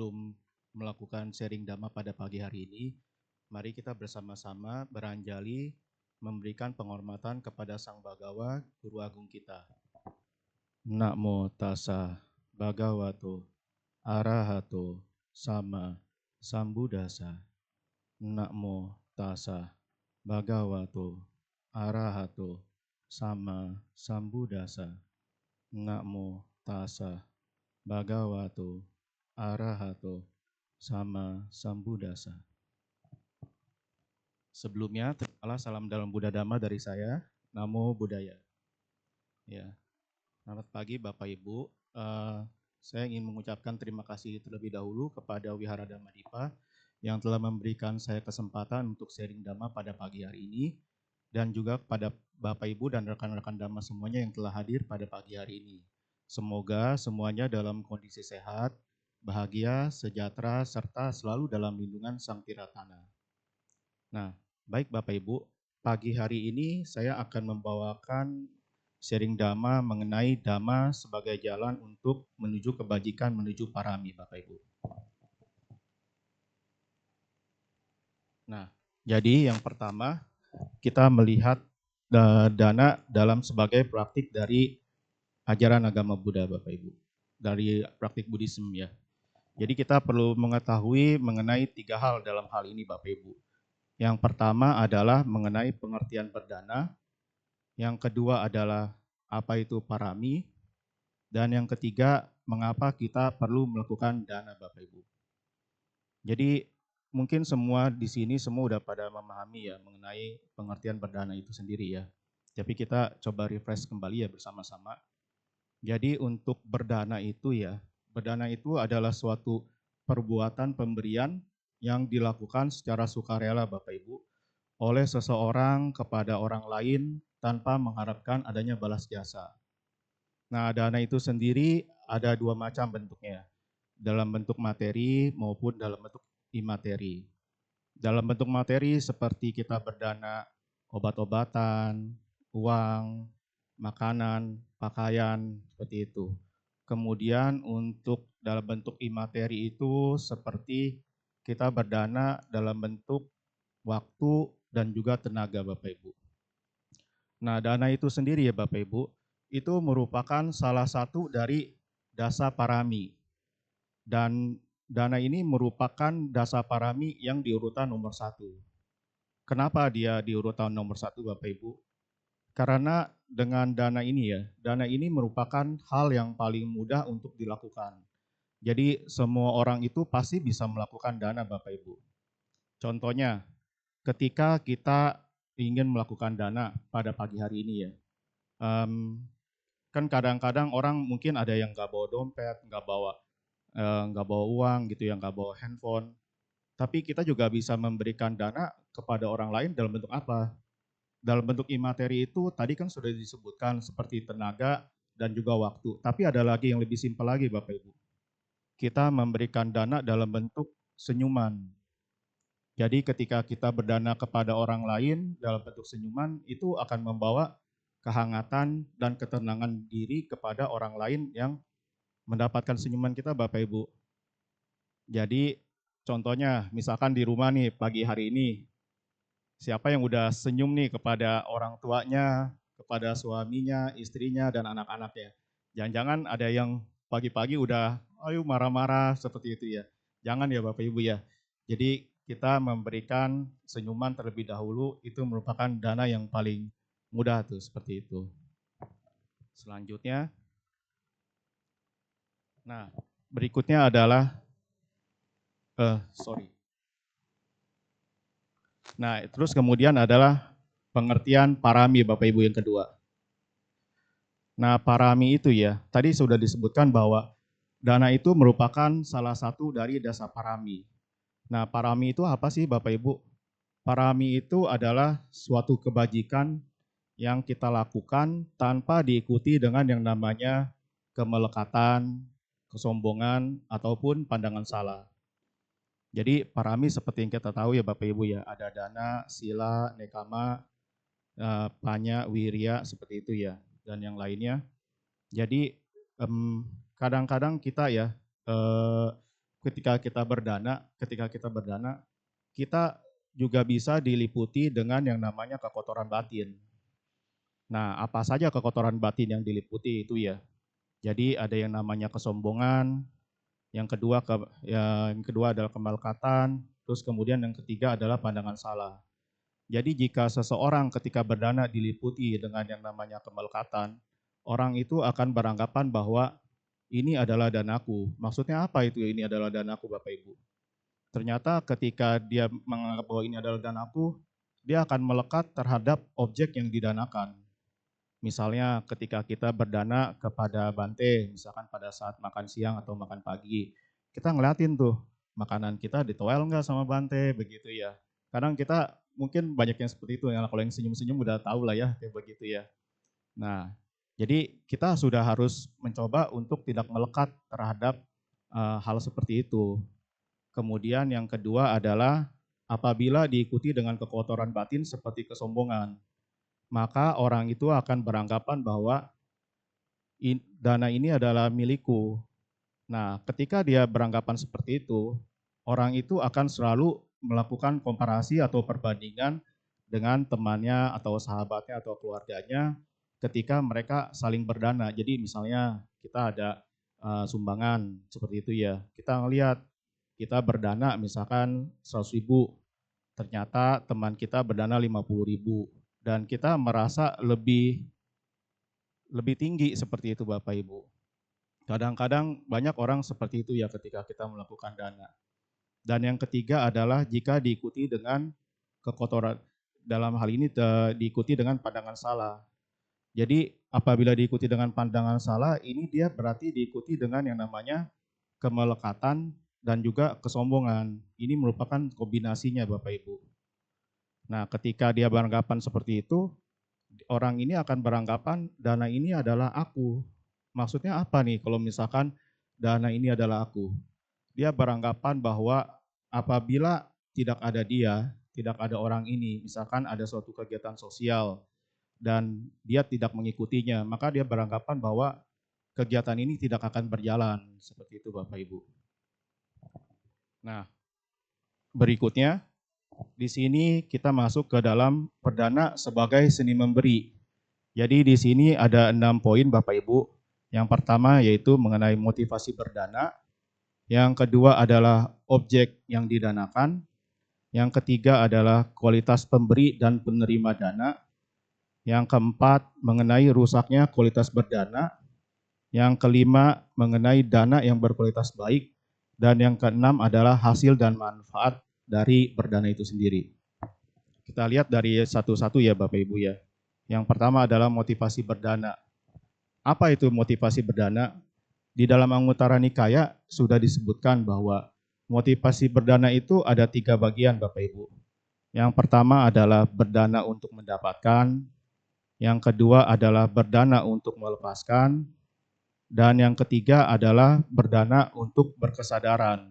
Sebelum melakukan sharing Dhamma pada pagi hari ini, mari kita bersama-sama beranjali memberikan penghormatan kepada Sang Bhagawa, Guru Agung kita. Namo tassa bhagavato arahato sama sambuddhassa. Namo tassa bhagavato arahato sama sambuddhassa. Namo tassa bhagavato arahato sama sambuddhassa. Sebelumnya, terimalah salam dalam Buddha Dhamma dari saya. Namo Buddhaya. Ya, selamat pagi Bapak Ibu. Saya ingin mengucapkan terima kasih terlebih dahulu kepada Wihara Dhamma Dipa yang telah memberikan saya kesempatan untuk sharing Dhamma pada pagi hari ini, dan juga kepada Bapak Ibu dan rekan-rekan Dhamma semuanya yang telah hadir pada pagi hari ini. Semoga semuanya dalam kondisi sehat, bahagia, sejahtera, serta selalu dalam lindungan Sang Tiratana. Nah, baik Bapak Ibu, pagi hari ini saya akan membawakan sharing Dhamma mengenai Dhamma sebagai jalan untuk menuju kebajikan, menuju parami Bapak Ibu. Nah, jadi yang pertama kita melihat dana dalam sebagai praktik dari ajaran agama Buddha Bapak Ibu. Dari praktik Buddhisme ya. Jadi kita perlu mengetahui mengenai 3 hal dalam hal ini Bapak Ibu. Yang pertama adalah mengenai pengertian berdana, yang kedua adalah apa itu parami, dan yang ketiga mengapa kita perlu melakukan dana Bapak Ibu. Jadi mungkin semua di sini semua udah pada memahami ya mengenai pengertian berdana itu sendiri ya. Tapi kita coba refresh kembali ya bersama-sama. Jadi untuk berdana itu ya, berdana itu adalah suatu perbuatan pemberian yang dilakukan secara sukarela Bapak Ibu oleh seseorang kepada orang lain tanpa mengharapkan adanya balas jasa. Nah, dana itu sendiri ada 2 macam bentuknya, dalam bentuk materi maupun dalam bentuk imateri. Dalam bentuk materi seperti kita berdana obat-obatan, uang, makanan, pakaian, seperti itu. Kemudian untuk dalam bentuk imateri itu seperti kita berdana dalam bentuk waktu dan juga tenaga Bapak Ibu. Nah, dana itu sendiri ya Bapak Ibu, itu merupakan salah satu dari dasa parami. Dan dana ini merupakan dasa parami yang di urutan nomor 1. Kenapa dia di urutan nomor 1 Bapak Ibu? Karena dengan dana ini ya, dana ini merupakan hal yang paling mudah untuk dilakukan. Jadi semua orang itu pasti bisa melakukan dana Bapak Ibu. Contohnya, ketika kita ingin melakukan dana pada pagi hari ini ya, kan kadang-kadang orang mungkin ada yang nggak bawa dompet, nggak bawa uang gitu ya, nggak bawa handphone. Tapi kita juga bisa memberikan dana kepada orang lain dalam bentuk apa? Dalam bentuk imateri itu tadi kan sudah disebutkan seperti tenaga dan juga waktu. Tapi ada lagi yang lebih simpel lagi Bapak Ibu. Kita memberikan dana dalam bentuk senyuman. Jadi ketika kita berdana kepada orang lain dalam bentuk senyuman, itu akan membawa kehangatan dan ketenangan diri kepada orang lain yang mendapatkan senyuman kita Bapak Ibu. Jadi contohnya misalkan di rumah nih pagi hari ini, siapa yang udah senyum nih kepada orang tuanya, kepada suaminya, istrinya, dan anak-anaknya. Jangan-jangan ada yang pagi-pagi udah ayo marah-marah seperti itu ya. Jangan ya Bapak Ibu ya. Jadi kita memberikan senyuman terlebih dahulu itu merupakan dana yang paling mudah tuh seperti itu. Selanjutnya, nah berikutnya adalah, Nah terus kemudian adalah pengertian parami Bapak Ibu yang kedua. Nah parami itu ya, tadi sudah disebutkan bahwa dana itu merupakan salah satu dari dasa parami. Nah parami itu apa sih Bapak Ibu? Parami itu adalah suatu kebajikan yang kita lakukan tanpa diikuti dengan yang namanya kemelekatan, kesombongan, ataupun pandangan salah. Jadi parami seperti yang kita tahu ya Bapak Ibu ya, ada dana, sila, nekama, panya, wirya, seperti itu ya, dan yang lainnya. Jadi kadang-kadang kita ya ketika kita berdana, kita juga bisa diliputi dengan yang namanya kekotoran batin. Nah, apa saja kekotoran batin yang diliputi itu ya? Jadi ada yang namanya kesombongan, yang kedua adalah kemelekatan, terus kemudian yang ketiga adalah pandangan salah. Jadi jika seseorang ketika berdana diliputi dengan yang namanya kemelekatan, orang itu akan beranggapan bahwa ini adalah danaku. Maksudnya apa itu ini adalah danaku Bapak Ibu? Ternyata ketika dia menganggap bahwa ini adalah danaku, dia akan melekat terhadap objek yang didanakan. Misalnya ketika kita berdana kepada Bante, misalkan pada saat makan siang atau makan pagi, kita ngeliatin tuh makanan kita ditoel nggak sama Bante, begitu ya. Kadang kita mungkin banyak yang seperti itu, ya. Kalau yang senyum-senyum udah tahu lah ya, kayak begitu ya. Nah, jadi kita sudah harus mencoba untuk tidak melekat terhadap hal seperti itu. Kemudian yang kedua adalah apabila diikuti dengan kekotoran batin seperti kesombongan, maka orang itu akan beranggapan bahwa dana ini adalah milikku. Nah, ketika dia beranggapan seperti itu, orang itu akan selalu melakukan komparasi atau perbandingan dengan temannya atau sahabatnya atau keluarganya ketika mereka saling berdana. Jadi misalnya kita ada sumbangan seperti itu ya. Kita ngelihat kita berdana misalkan 100.000, ternyata teman kita berdana 50.000 dan kita merasa lebih tinggi seperti itu Bapak Ibu. Kadang-kadang banyak orang seperti itu ya ketika kita melakukan dana. Dan yang ketiga adalah jika diikuti dengan kekotoran, dalam hal ini diikuti dengan pandangan salah. Jadi apabila diikuti dengan pandangan salah, ini dia berarti diikuti dengan yang namanya kemelekatan dan juga kesombongan. Ini merupakan kombinasinya Bapak Ibu. Nah, ketika dia beranggapan seperti itu, orang ini akan beranggapan dana ini adalah aku. Maksudnya apa nih kalau misalkan dana ini adalah aku? Dia beranggapan bahwa apabila tidak ada dia, tidak ada orang ini, misalkan ada suatu kegiatan sosial dan dia tidak mengikutinya, maka dia beranggapan bahwa kegiatan ini tidak akan berjalan. Seperti itu Bapak Ibu. Nah, berikutnya di sini kita masuk ke dalam perdana sebagai seni memberi. Jadi di sini ada 6 poin Bapak Ibu. Yang pertama yaitu mengenai motivasi berdana. Yang kedua adalah objek yang didanakan. Yang ketiga adalah kualitas pemberi dan penerima dana. Yang keempat mengenai rusaknya kualitas berdana. Yang kelima mengenai dana yang berkualitas baik. Dan yang keenam adalah hasil dan manfaat dari berdana itu sendiri. Kita lihat dari satu-satu ya Bapak Ibu ya. Yang pertama adalah motivasi berdana. Apa itu motivasi berdana? Di dalam Anguttara Nikaya sudah disebutkan bahwa motivasi berdana itu ada 3 bagian Bapak Ibu. Yang pertama adalah berdana untuk mendapatkan, yang kedua adalah berdana untuk melepaskan, dan yang ketiga adalah berdana untuk berkesadaran.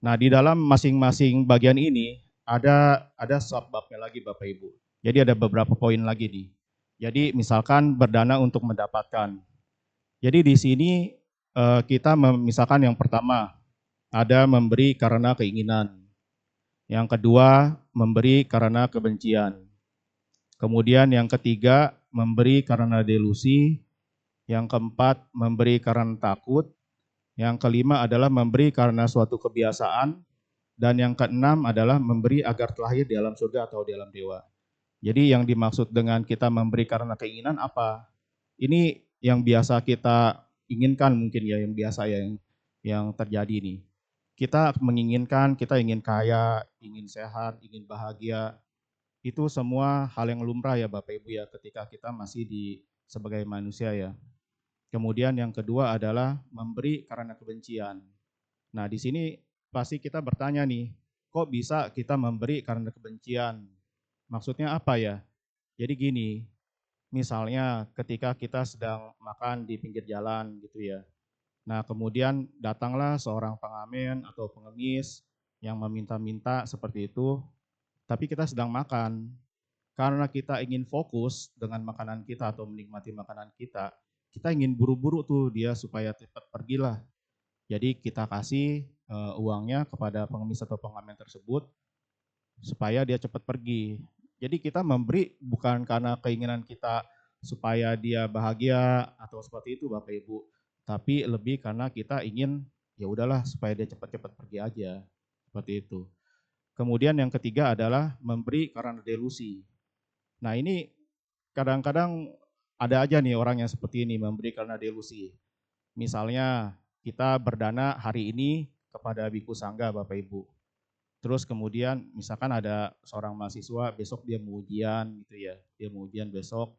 Nah, di dalam masing-masing bagian ini ada subbabnya lagi Bapak Ibu. Jadi ada beberapa poin lagi nih. Jadi misalkan berdana untuk mendapatkan. Jadi di sini kita misalkan yang pertama ada memberi karena keinginan. Yang kedua memberi karena kebencian. Kemudian yang ketiga memberi karena delusi. Yang keempat memberi karena takut. Yang kelima adalah memberi karena suatu kebiasaan. Dan yang keenam adalah memberi agar terlahir di alam surga atau di alam dewa. Jadi yang dimaksud dengan kita memberi karena keinginan apa? Ini yang biasa kita inginkan mungkin ya, yang biasa ya yang terjadi nih. Kita menginginkan, kita ingin kaya, ingin sehat, ingin bahagia. Itu semua hal yang lumrah ya Bapak Ibu ya ketika kita masih sebagai manusia ya. Kemudian yang kedua adalah memberi karena kebencian. Nah, di sini pasti kita bertanya nih, kok bisa kita memberi karena kebencian? Maksudnya apa ya? Jadi gini, misalnya ketika kita sedang makan di pinggir jalan gitu ya. Nah, kemudian datanglah seorang pengamen atau pengemis yang meminta-minta seperti itu, tapi kita sedang makan. Karena kita ingin fokus dengan makanan kita atau menikmati makanan kita ingin buru-buru tuh dia supaya cepat pergilah. Jadi kita kasih uangnya kepada pengemis atau pengamen tersebut supaya dia cepat pergi. Jadi kita memberi bukan karena keinginan kita supaya dia bahagia atau seperti itu Bapak Ibu, tapi lebih karena kita ingin ya udahlah supaya dia cepat-cepat pergi aja. Seperti itu. Kemudian yang ketiga adalah memberi karena delusi. Nah, ini kadang-kadang ada aja nih orang yang seperti ini memberi karena delusi. Misalnya kita berdana hari ini kepada Biku Sangga Bapak Ibu. Terus kemudian misalkan ada seorang mahasiswa besok dia mau ujian gitu ya, dia mau ujian besok.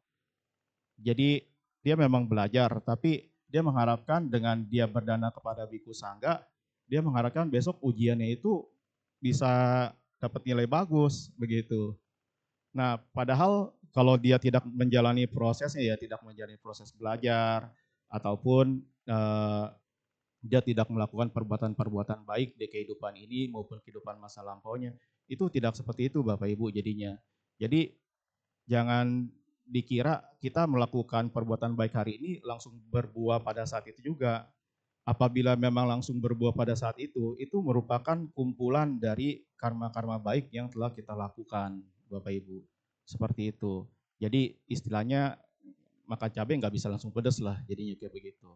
Jadi dia memang belajar, tapi dia mengharapkan dengan dia berdana kepada Biku Sangga, dia mengharapkan besok ujiannya itu bisa dapat nilai bagus begitu. Nah, padahal kalau dia tidak menjalani prosesnya ya tidak menjalani proses belajar ataupun dia tidak melakukan perbuatan-perbuatan baik di kehidupan ini maupun kehidupan masa lampaunya, itu tidak seperti itu Bapak Ibu jadinya. Jadi jangan dikira kita melakukan perbuatan baik hari ini langsung berbuah pada saat itu juga. Apabila memang langsung berbuah pada saat itu merupakan kumpulan dari karma-karma baik yang telah kita lakukan Bapak Ibu. Seperti itu. Jadi istilahnya makan cabai nggak bisa langsung pedas lah jadinya kayak begitu.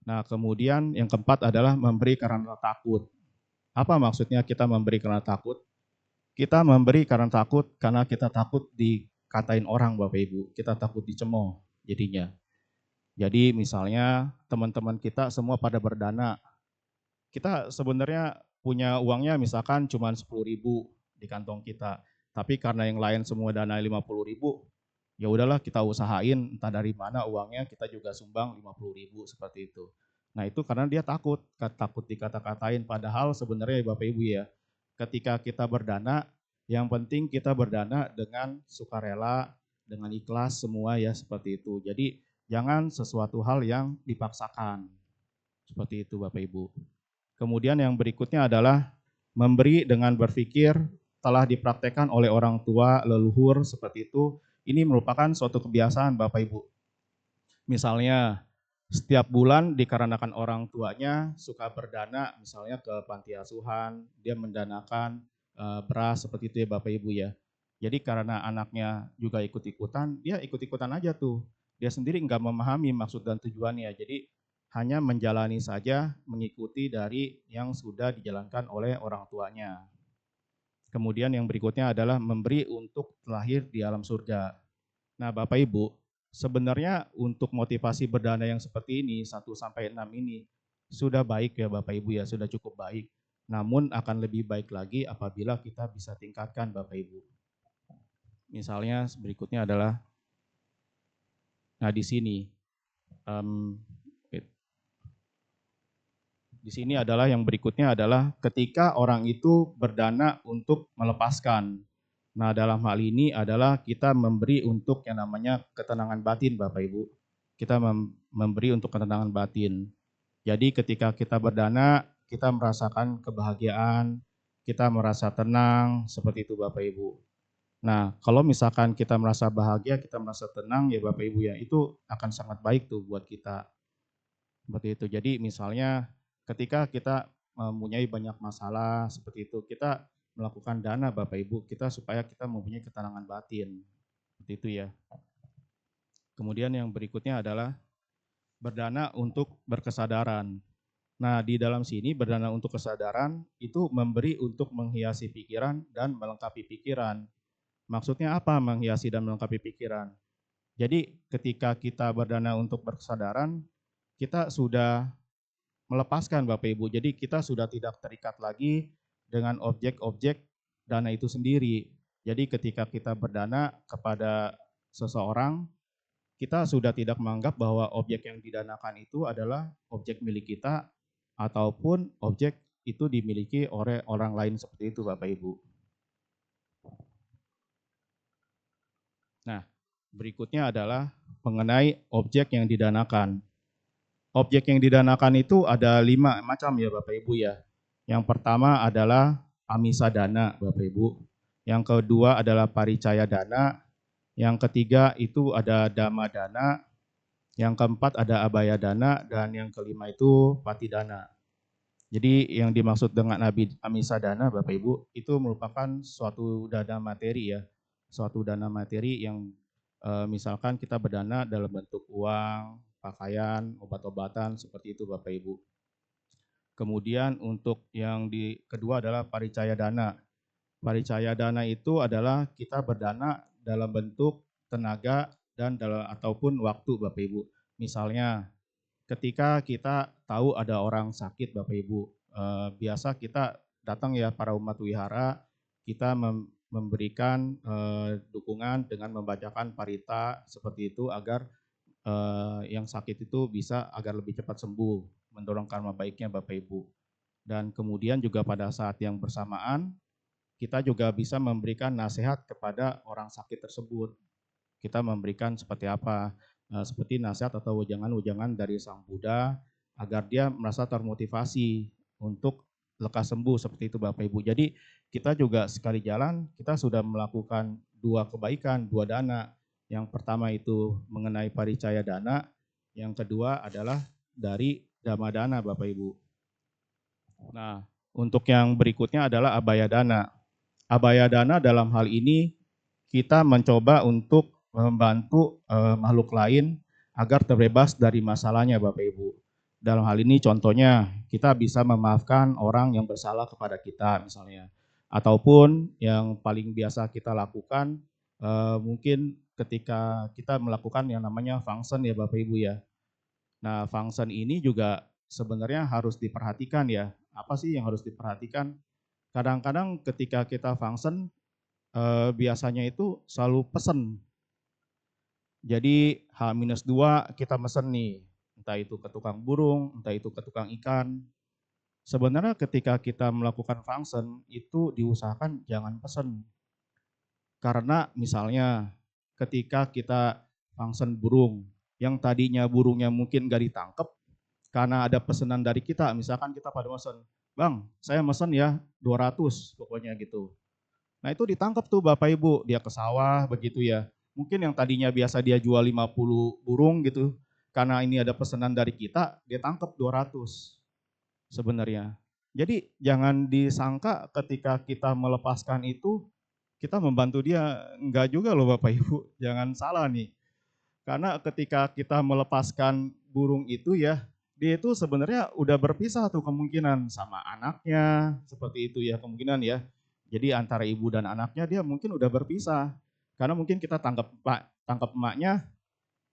Nah, kemudian yang keempat adalah memberi karena takut. Apa maksudnya kita memberi karena takut? Kita memberi karena takut karena kita takut dikatain orang Bapak Ibu. Kita takut dicemooh jadinya. Jadi misalnya teman-teman kita semua pada berdana. Kita sebenarnya punya uangnya misalkan cuma 10.000 di kantong kita. Tapi karena yang lain semua dana 50.000, ya udahlah kita usahain entah dari mana uangnya kita juga sumbang 50.000 seperti itu. Nah itu karena dia takut dikata-katain padahal sebenarnya Bapak Ibu ya ketika kita berdana yang penting kita berdana dengan sukarela, dengan ikhlas semua ya seperti itu. Jadi jangan sesuatu hal yang dipaksakan. Seperti itu Bapak Ibu. Kemudian yang berikutnya adalah memberi dengan berpikir telah dipraktekkan oleh orang tua leluhur seperti itu. Ini merupakan suatu kebiasaan Bapak Ibu. Misalnya setiap bulan dikarenakan orang tuanya suka berdana misalnya ke panti asuhan, dia mendanakan beras seperti itu ya Bapak Ibu ya. Jadi karena anaknya juga ikut-ikutan, dia ikut-ikutan aja tuh. Dia sendiri nggak memahami maksud dan tujuannya. Jadi hanya menjalani saja, mengikuti dari yang sudah dijalankan oleh orang tuanya. Kemudian yang berikutnya adalah memberi untuk lahir di alam surga. Nah, Bapak Ibu, sebenarnya untuk motivasi berdana yang seperti ini 1-6 ini sudah baik ya Bapak Ibu ya, sudah cukup baik. Namun akan lebih baik lagi apabila kita bisa tingkatkan Bapak Ibu. Misalnya berikutnya adalah nah di sini di sini adalah yang berikutnya adalah ketika orang itu berdana untuk melepaskan. Nah, dalam hal ini adalah kita memberi untuk yang namanya ketenangan batin, Bapak Ibu. Kita memberi untuk ketenangan batin. Jadi ketika kita berdana, kita merasakan kebahagiaan, kita merasa tenang, seperti itu Bapak Ibu. Nah, kalau misalkan kita merasa bahagia, kita merasa tenang ya Bapak Ibu ya, itu akan sangat baik tuh buat kita. Seperti itu. Jadi misalnya ketika kita mempunyai banyak masalah seperti itu, kita melakukan dana Bapak Ibu kita supaya kita mempunyai ketenangan batin. Seperti itu ya. Kemudian yang berikutnya adalah berdana untuk berkesadaran. Nah, di dalam sini berdana untuk kesadaran itu memberi untuk menghiasi pikiran dan melengkapi pikiran. Maksudnya apa menghiasi dan melengkapi pikiran? Jadi ketika kita berdana untuk berkesadaran, kita sudah melepaskan Bapak Ibu. Jadi kita sudah tidak terikat lagi dengan objek-objek dana itu sendiri. Jadi ketika kita berdana kepada seseorang, kita sudah tidak menganggap bahwa objek yang didanakan itu adalah objek milik kita ataupun objek itu dimiliki oleh orang lain seperti itu Bapak Ibu. Nah, berikutnya adalah mengenai objek yang didanakan. Objek yang didanakan itu ada 5 macam ya Bapak Ibu ya. Yang pertama adalah amisa dana Bapak Ibu. Yang kedua adalah paricaya dana. Yang ketiga itu ada dhamma dana. Yang keempat ada abaya dana, dan yang kelima itu pati dana. Jadi yang dimaksud dengan amisa dana Bapak Ibu itu merupakan suatu dana materi ya. Suatu dana materi yang misalkan kita berdana dalam bentuk uang, pakaian, obat-obatan seperti itu Bapak Ibu. Kemudian untuk yang kedua adalah paricaya dana. Paricaya dana itu adalah kita berdana dalam bentuk tenaga dan ataupun waktu Bapak Ibu. Misalnya ketika kita tahu ada orang sakit Bapak Ibu, biasa kita datang ya para umat wihara, kita memberikan dukungan dengan membacakan parita seperti itu agar yang sakit itu bisa agar lebih cepat sembuh, mendorong karma baiknya Bapak Ibu. Dan kemudian juga pada saat yang bersamaan, kita juga bisa memberikan nasihat kepada orang sakit tersebut. Kita memberikan seperti apa? Seperti nasihat atau wejangan-wejangan dari Sang Buddha agar dia merasa termotivasi untuk lekas sembuh seperti itu Bapak Ibu. Jadi kita juga sekali jalan kita sudah melakukan dua kebaikan, dua dana. Yang pertama itu mengenai paricaya dana, yang kedua adalah dari dhamma dana Bapak Ibu. Nah, untuk yang berikutnya adalah abaya dana. Abaya dana dalam hal ini kita mencoba untuk membantu makhluk lain agar terbebas dari masalahnya Bapak Ibu. Dalam hal ini contohnya kita bisa memaafkan orang yang bersalah kepada kita misalnya. Ataupun yang paling biasa kita lakukan mungkin ketika kita melakukan yang namanya function ya Bapak Ibu ya. Nah function ini juga sebenarnya harus diperhatikan ya. Apa sih yang harus diperhatikan? Kadang-kadang ketika kita function biasanya itu selalu pesen. Jadi H-2 kita mesen nih, entah itu ke tukang burung, entah itu ke tukang ikan. Sebenarnya ketika kita melakukan function itu diusahakan jangan pesen. Karena misalnya ketika kita function burung, yang tadinya burungnya mungkin gak ditangkep, karena ada pesanan dari kita, misalkan kita pada mesen, Bang, saya mesen ya 200 pokoknya gitu. Nah itu ditangkap tuh Bapak Ibu, dia ke sawah begitu ya. Mungkin yang tadinya biasa dia jual 50 burung gitu, karena ini ada pesanan dari kita, dia tangkap 200 sebenarnya. Jadi jangan disangka ketika kita melepaskan itu, kita membantu dia. Enggak juga loh Bapak Ibu, jangan salah nih. Karena ketika kita melepaskan burung itu ya, dia itu sebenarnya udah berpisah tuh kemungkinan sama anaknya, seperti itu ya kemungkinan ya. Jadi antara ibu dan anaknya dia mungkin udah berpisah. Karena mungkin kita tangkap emaknya,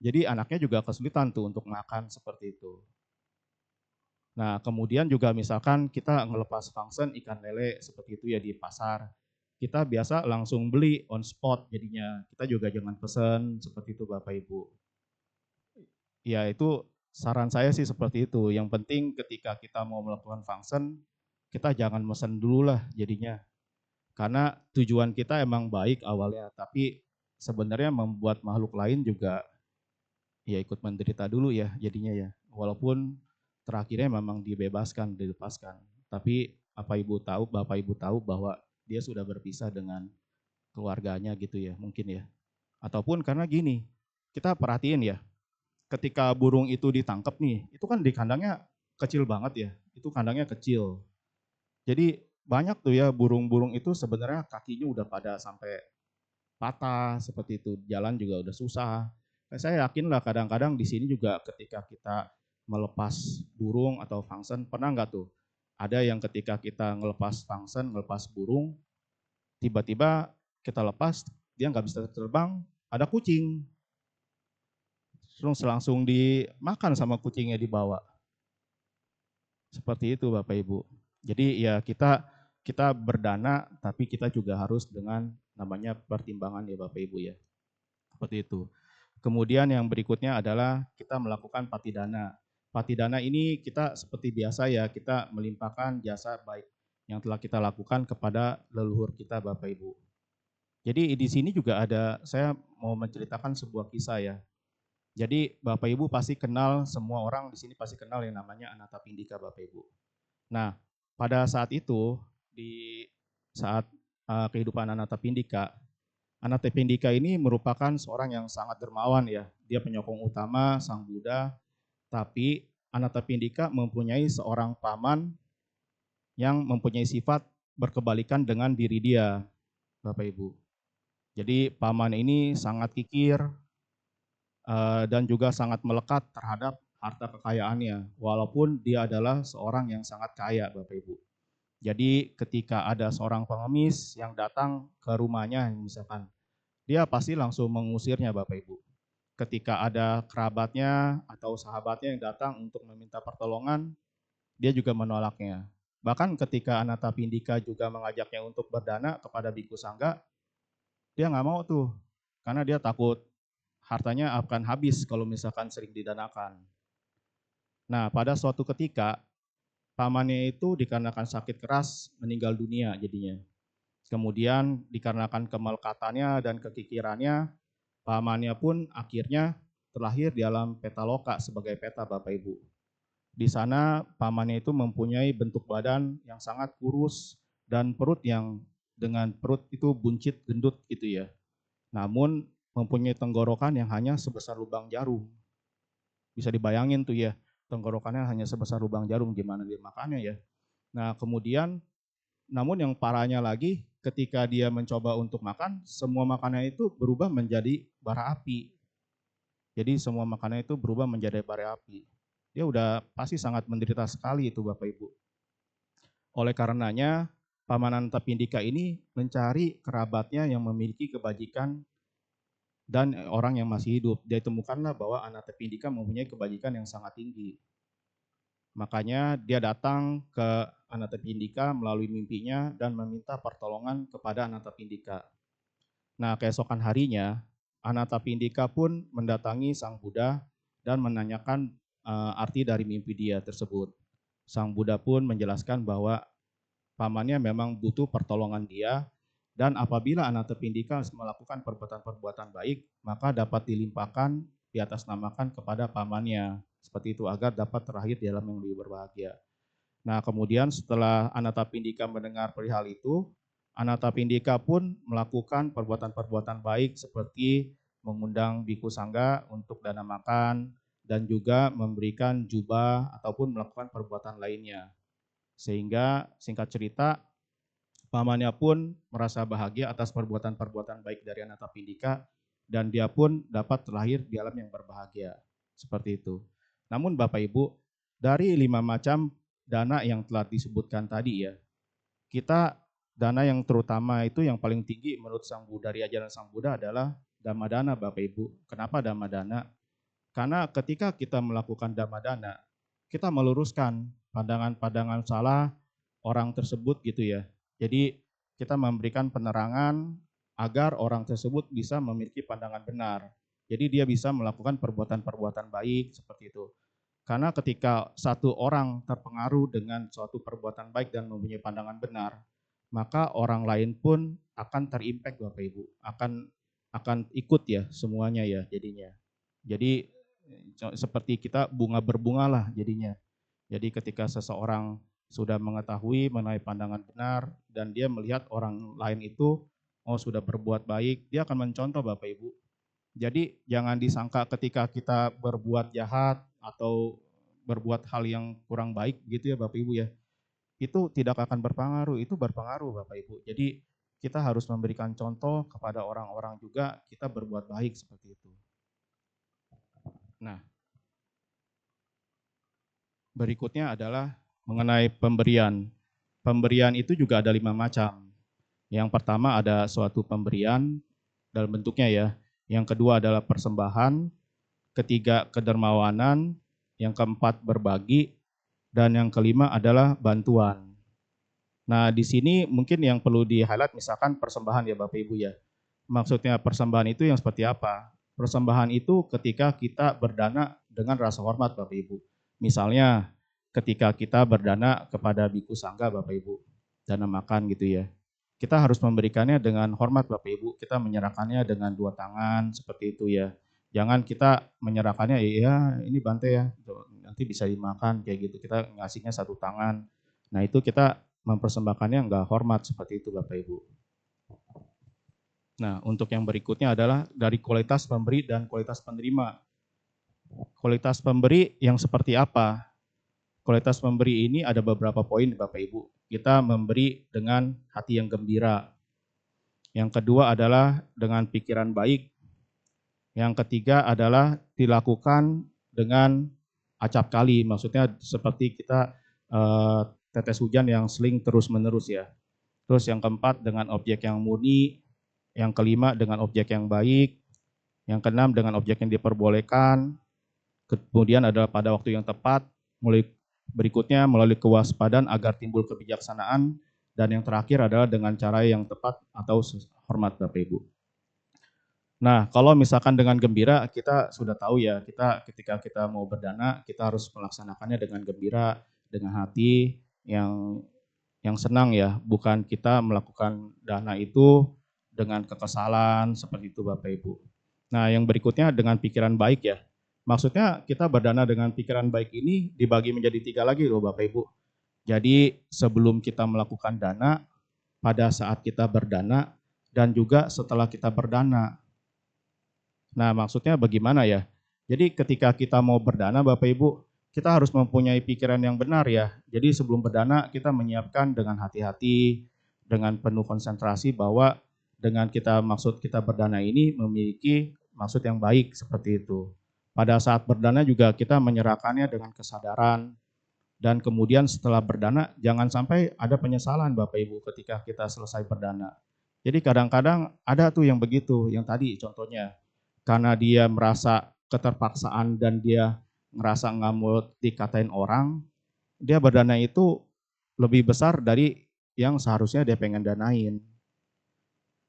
jadi anaknya juga kesulitan tuh untuk makan seperti itu. Nah, kemudian juga misalkan kita ngelepas function ikan lele seperti itu ya di pasar. Kita biasa langsung beli on spot jadinya. Kita juga jangan pesen seperti itu Bapak Ibu. Ya itu saran saya sih seperti itu. Yang penting ketika kita mau melakukan function, kita jangan mesen dulu lah jadinya. Karena tujuan kita emang baik awalnya, tapi sebenarnya membuat makhluk lain juga ya ikut menderita dulu ya jadinya ya. Walaupun terakhirnya memang dibebaskan, dilepaskan. Tapi Bapak Ibu tahu bahwa dia sudah berpisah dengan keluarganya gitu ya, mungkin ya. Ataupun karena gini, kita perhatiin ya, ketika burung itu ditangkap nih, itu kan di kandangnya kecil banget ya, itu kandangnya kecil. Jadi banyak tuh ya burung-burung itu sebenarnya kakinya udah pada sampai patah seperti itu, jalan juga udah susah. Saya yakin lah kadang-kadang di sini juga ketika kita melepas burung atau function, pernah nggak tuh ada yang ketika kita ngelepas function, ngelepas burung, tiba-tiba kita lepas, dia nggak bisa terbang, ada kucing, terus langsung dimakan sama kucingnya dibawa. Seperti itu Bapak Ibu. Jadi ya kita berdana tapi kita juga harus dengan namanya pertimbangan ya Bapak Ibu ya. Seperti itu. Kemudian yang berikutnya adalah kita melakukan patidana. Patidana ini kita seperti biasa ya, kita melimpahkan jasa baik yang telah kita lakukan kepada leluhur kita Bapak Ibu. Jadi di sini juga saya mau menceritakan sebuah kisah ya. Jadi Bapak Ibu pasti kenal, semua orang di sini pasti kenal yang namanya Anathapindika Bapak Ibu. Nah, pada saat itu di saat kehidupan Anathapindika, Anathapindika ini merupakan seorang yang sangat dermawan ya. Dia penyokong utama Sang Buddha, tapi Anathapindika mempunyai seorang paman yang mempunyai sifat berkebalikan dengan diri dia, Bapak Ibu. Jadi paman ini sangat kikir dan juga sangat melekat terhadap harta kekayaannya, walaupun dia adalah seorang yang sangat kaya, Bapak Ibu. Jadi ketika ada seorang pengemis yang datang ke rumahnya, misalkan, dia pasti langsung mengusirnya, Bapak Ibu. Ketika ada kerabatnya atau sahabatnya yang datang untuk meminta pertolongan, dia juga menolaknya. Bahkan ketika Anathapindika juga mengajaknya untuk berdana kepada Biku Sangga, dia nggak mau tuh, karena dia takut hartanya akan habis kalau misalkan sering didanakan. Nah, pada suatu ketika, pamannya itu dikarenakan sakit keras meninggal dunia jadinya. Kemudian dikarenakan kemelekatannya dan kekikirannya, pamannya pun akhirnya terlahir di alam Petaloka sebagai peta, Bapak Ibu. Di sana pamannya itu mempunyai bentuk badan yang sangat kurus dan perut yang dengan perut itu buncit gendut gitu ya. Namun mempunyai tenggorokan yang hanya sebesar lubang jarum. Bisa dibayangin tuh ya, tenggorokannya hanya sebesar lubang jarum, gimana dia makannya ya. Nah kemudian, namun yang parahnya lagi, ketika dia mencoba untuk makan, semua makanan itu berubah menjadi bara api. Jadi semua makanan itu berubah menjadi bara api. Dia udah pasti sangat menderita sekali itu Bapak Ibu. Oleh karenanya, Paman Anathapindika ini mencari kerabatnya yang memiliki kebajikan dan orang yang masih hidup. Dia temukanlah bahwa Anathapindika mempunyai kebajikan yang sangat tinggi. Makanya dia datang ke Anathapindika melalui mimpinya dan meminta pertolongan kepada Anathapindika. Nah, keesokan harinya, Anathapindika pun mendatangi Sang Buddha dan menanyakan arti dari mimpi dia tersebut. Sang Buddha pun menjelaskan bahwa pamannya memang butuh pertolongan dia, dan apabila Anathapindika melakukan perbuatan-perbuatan baik, maka dapat dilimpahkan di atas namakan kepada pamannya. Seperti itu, agar dapat terlahir di alam yang lebih berbahagia. Nah, kemudian setelah Anathapindika mendengar perihal itu, Anathapindika pun melakukan perbuatan-perbuatan baik seperti mengundang Biku Sangga untuk dana makan dan juga memberikan jubah ataupun melakukan perbuatan lainnya. Sehingga singkat cerita, pamannya pun merasa bahagia atas perbuatan-perbuatan baik dari Anathapindika dan dia pun dapat terlahir di alam yang berbahagia. Seperti itu. Namun Bapak Ibu, dari 5 macam dana yang telah disebutkan tadi ya, kita dana yang terutama itu yang paling tinggi menurut Sang Buddha, dari ajaran Sang Buddha adalah Dhamma Dana, Bapak Ibu. Kenapa Dhamma Dana? Karena ketika kita melakukan Dhamma Dana, kita meluruskan pandangan-pandangan salah orang tersebut gitu ya. Jadi kita memberikan penerangan agar orang tersebut bisa memiliki pandangan benar. Jadi dia bisa melakukan perbuatan-perbuatan baik seperti itu. Karena ketika satu orang terpengaruh dengan suatu perbuatan baik dan mempunyai pandangan benar, maka orang lain pun akan terimpact Bapak Ibu, akan ikut ya semuanya ya jadinya. Jadi seperti kita bunga berbunga lah jadinya. Jadi ketika seseorang sudah mengetahui mengenai pandangan benar dan dia melihat orang lain itu sudah berbuat baik, dia akan mencontoh Bapak Ibu. Jadi jangan disangka ketika kita berbuat jahat atau berbuat hal yang kurang baik gitu ya Bapak Ibu ya. Itu tidak akan berpengaruh, itu berpengaruh Bapak Ibu. Jadi kita harus memberikan contoh kepada orang-orang juga kita berbuat baik seperti itu. Nah, berikutnya adalah mengenai pemberian. Pemberian itu juga ada 5 macam. Yang pertama ada suatu pemberian dalam bentuknya ya. Yang kedua adalah persembahan. Ketiga kedermawanan. Yang keempat berbagi. Dan yang kelima adalah bantuan. Nah di sini mungkin yang perlu di-highlight misalkan persembahan ya Bapak Ibu ya. Maksudnya persembahan itu yang seperti apa? Persembahan itu ketika kita berdana dengan rasa hormat Bapak Ibu. Misalnya ketika kita berdana kepada Biku Sangga Bapak Ibu, dana makan gitu ya. Kita harus memberikannya dengan hormat Bapak Ibu, kita menyerahkannya dengan 2 tangan seperti itu ya. Jangan kita menyerahkannya ya ini Bante ya, nanti bisa dimakan kayak gitu. Kita ngasihnya 1 tangan. Nah itu kita mempersembahkannya enggak hormat seperti itu Bapak Ibu. Nah, untuk yang berikutnya adalah dari kualitas pemberi dan kualitas penerima. Kualitas pemberi yang seperti apa? Kualitas pemberi ini ada beberapa poin Bapak Ibu. Kita memberi dengan hati yang gembira. Yang kedua adalah dengan pikiran baik. Yang ketiga adalah dilakukan dengan acap kali, maksudnya seperti kita tetes hujan yang seling terus-menerus ya. Terus yang keempat dengan objek yang murni, yang kelima dengan objek yang baik, yang keenam dengan objek yang diperbolehkan, kemudian adalah pada waktu yang tepat, mulai berikutnya melalui kewaspadaan agar timbul kebijaksanaan, dan yang terakhir adalah dengan cara yang tepat atau hormat Bapak Ibu. Nah, kalau misalkan dengan gembira, kita sudah tahu ya, kita ketika kita mau berdana, kita harus melaksanakannya dengan gembira, dengan hati yang senang ya, bukan kita melakukan dana itu dengan kekesalan seperti itu Bapak Ibu. Nah, yang berikutnya dengan pikiran baik ya. Maksudnya kita berdana dengan pikiran baik ini dibagi menjadi 3 lagi loh Bapak Ibu. Jadi sebelum kita melakukan dana, pada saat kita berdana, dan juga setelah kita berdana. Nah, maksudnya bagaimana ya? Jadi ketika kita mau berdana Bapak Ibu, kita harus mempunyai pikiran yang benar ya. Jadi sebelum berdana kita menyiapkan dengan hati-hati, dengan penuh konsentrasi bahwa dengan maksud kita berdana ini memiliki maksud yang baik seperti itu. Pada saat berdana juga kita menyerahkannya dengan kesadaran, dan kemudian setelah berdana jangan sampai ada penyesalan Bapak Ibu ketika kita selesai berdana. Jadi kadang-kadang ada tuh yang begitu, yang tadi contohnya karena dia merasa keterpaksaan dan dia ngerasa nggak mau dikatain orang, dia berdana itu lebih besar dari yang seharusnya dia pengen danain.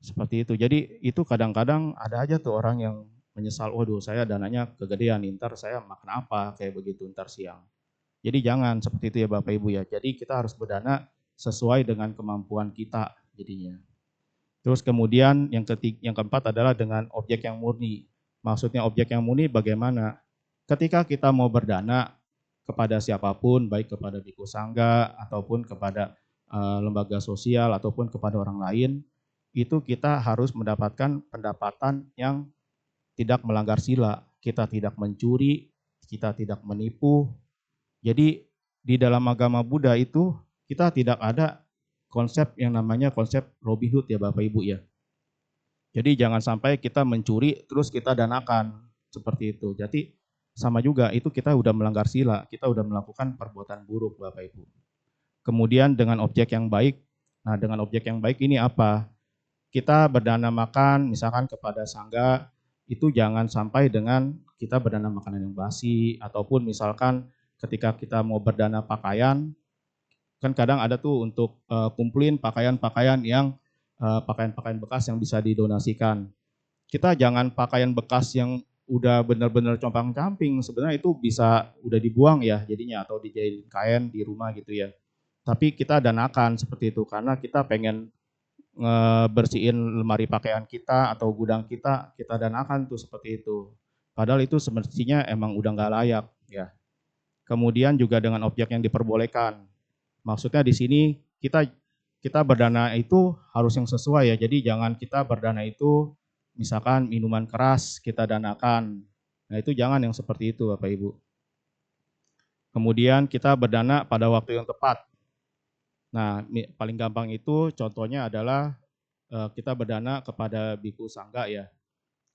Seperti itu. Jadi itu kadang-kadang ada aja tuh orang yang menyesal, waduh saya dananya kegedean, ntar saya makan apa kayak begitu ntar siang. Jadi jangan seperti itu ya Bapak Ibu ya. Jadi kita harus berdana sesuai dengan kemampuan kita jadinya. Terus kemudian yang keempat adalah dengan objek yang murni. Maksudnya objek yang murni bagaimana? Ketika kita mau berdana kepada siapapun, baik kepada biku sangga ataupun kepada lembaga sosial ataupun kepada orang lain, itu kita harus mendapatkan pendapatan yang tidak melanggar sila. Kita tidak mencuri, kita tidak menipu. Jadi di dalam agama Buddha itu kita tidak ada konsep yang namanya konsep Robin Hood ya Bapak Ibu ya. Jadi jangan sampai kita mencuri terus kita danakan seperti itu. Jadi sama juga itu kita udah melanggar sila, kita udah melakukan perbuatan buruk Bapak Ibu. Kemudian dengan objek yang baik, nah dengan objek yang baik ini apa? Kita berdana makan misalkan kepada sangga, itu jangan sampai dengan kita berdana makanan yang basi, ataupun misalkan ketika kita mau berdana pakaian, kan kadang ada tuh untuk kumpulin pakaian-pakaian yang pakaian-pakaian bekas yang bisa didonasikan. Kita jangan pakaian bekas yang udah benar-benar compang-camping, sebenarnya itu bisa udah dibuang ya jadinya atau dijadiin kain di rumah gitu ya. Tapi kita danakan seperti itu karena kita pengen ngebersihin lemari pakaian kita atau gudang kita danakan tuh seperti itu. Padahal itu semestinya emang udah nggak layak ya. Kemudian juga dengan objek yang diperbolehkan. Maksudnya di sini kita berdana itu harus yang sesuai ya. Jadi jangan kita berdana itu misalkan minuman keras kita danakan. Nah itu jangan yang seperti itu Bapak Ibu. Kemudian kita berdana pada waktu yang tepat. Nah paling gampang itu contohnya adalah kita berdana kepada biku sangga ya.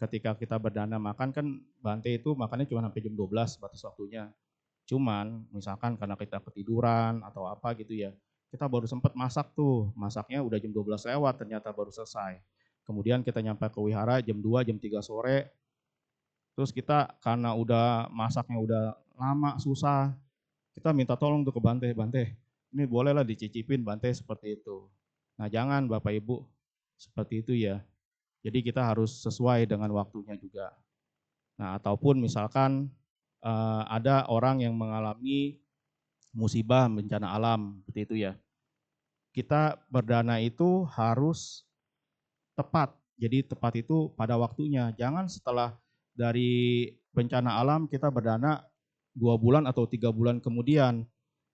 Ketika kita berdana makan kan Bante itu makannya cuma sampai jam 12 batas waktunya. Cuman misalkan karena kita ketiduran atau apa gitu ya, kita baru sempat masak tuh, masaknya udah jam 12 lewat ternyata baru selesai. Kemudian kita nyampe ke wihara jam 2, jam 3 sore, terus kita karena udah masaknya udah lama, susah, kita minta tolong tuh ke Bante, Bante ini bolehlah dicicipin Bante seperti itu. Nah jangan Bapak Ibu seperti itu ya, jadi kita harus sesuai dengan waktunya juga. Nah ataupun misalkan ada orang yang mengalami musibah bencana alam seperti itu ya. Kita berdana itu harus tepat. Jadi tepat itu pada waktunya. Jangan setelah dari bencana alam kita berdana 2 bulan atau 3 bulan kemudian.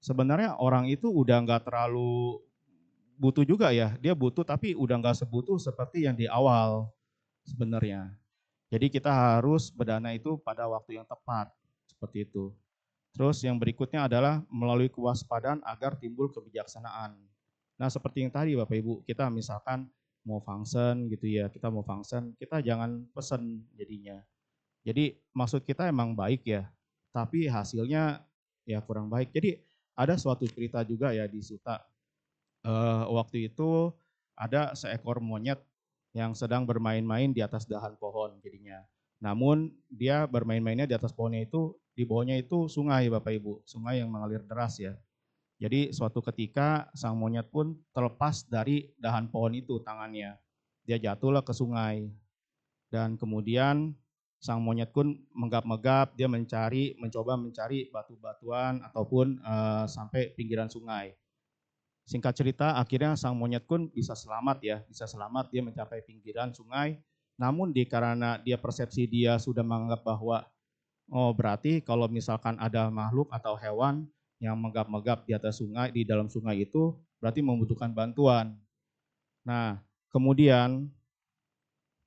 Sebenarnya orang itu udah nggak terlalu butuh juga ya, dia butuh tapi udah nggak sebutuh seperti yang di awal sebenarnya. Jadi kita harus berdana itu pada waktu yang tepat, seperti itu. Terus yang berikutnya adalah melalui kewaspadaan agar timbul kebijaksanaan. Nah seperti yang tadi Bapak Ibu, kita misalkan mau function gitu ya, kita jangan pesen jadinya. Jadi maksud kita emang baik ya, tapi hasilnya ya kurang baik. Jadi ada suatu cerita juga ya di Suta. Waktu itu ada seekor monyet yang sedang bermain-main di atas dahan pohon jadinya. Namun dia bermain-mainnya di atas pohonnya itu, di bawahnya itu sungai Bapak Ibu, sungai yang mengalir deras ya. Jadi suatu ketika sang monyet pun terlepas dari dahan pohon itu tangannya. Dia jatuhlah ke sungai dan kemudian sang monyet pun menggap-megap, dia mencoba mencari batu-batuan ataupun sampai pinggiran sungai. Singkat cerita, akhirnya sang monyet pun bisa selamat ya, dia mencapai pinggiran sungai. Namun karena persepsi dia sudah menganggap bahwa oh berarti kalau misalkan ada makhluk atau hewan yang menggap-megap di atas sungai, di dalam sungai itu berarti membutuhkan bantuan. Nah, kemudian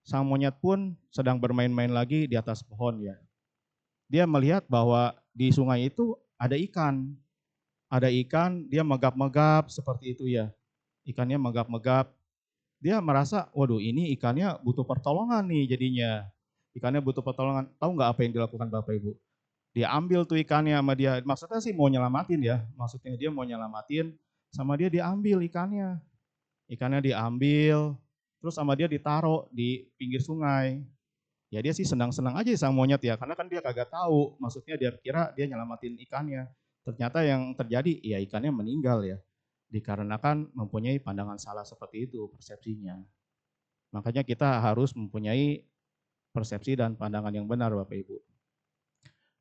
sang monyet pun sedang bermain-main lagi di atas pohon ya. Dia melihat bahwa di sungai itu ada ikan. Ada ikan, dia megap-megap seperti itu ya. Ikannya megap-megap. Dia merasa, waduh ini ikannya butuh pertolongan nih jadinya. Ikannya butuh pertolongan. Tahu nggak apa yang dilakukan Bapak Ibu? Dia ambil tuh ikannya sama dia. Maksudnya sih mau nyelamatin ya. Maksudnya dia mau nyelamatin, sama dia diambil ikannya. Ikannya diambil, terus sama dia ditaruh di pinggir sungai. Ya dia sih senang-senang aja sang monyet ya, karena kan dia kagak tahu. Maksudnya dia kira dia nyelamatin ikannya. Ternyata yang terjadi ya ikannya meninggal ya. Dikarenakan mempunyai pandangan salah seperti itu persepsinya. Makanya kita harus mempunyai persepsi dan pandangan yang benar Bapak Ibu.